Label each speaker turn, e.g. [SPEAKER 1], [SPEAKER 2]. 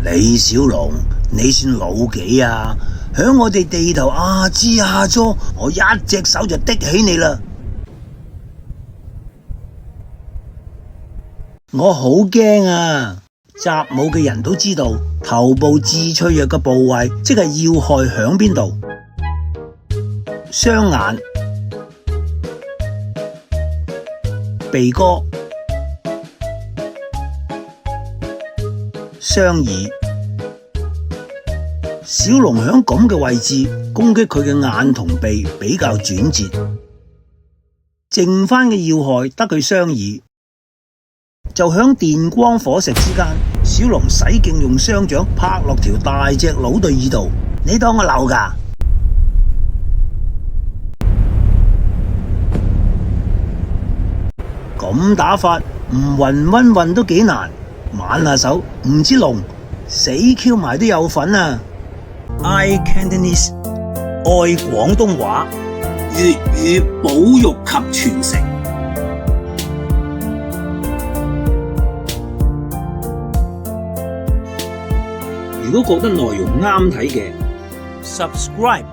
[SPEAKER 1] 李小龍，你算老幾啊？響我哋地頭阿支阿左，我一隻手就的起你啦！我好驚啊！習武嘅人都知道，頭部至脆弱嘅部位，即係要害響邊度？雙眼、鼻哥、雙耳。小龍響咁嘅位置攻擊佢嘅眼同鼻比較轉折，剩翻嘅要害得佢雙耳。就響電光火石之間，小龍使勁用雙掌拍落條大隻佬對耳度。你當我流㗎？咁打法唔暈溫運都幾難，挽下手唔知龍死 Q 埋都有份啊！I Cantonese 愛廣東話，
[SPEAKER 2] 粵語保育及傳承。如果覺得內容啱睇嘅
[SPEAKER 1] subscribe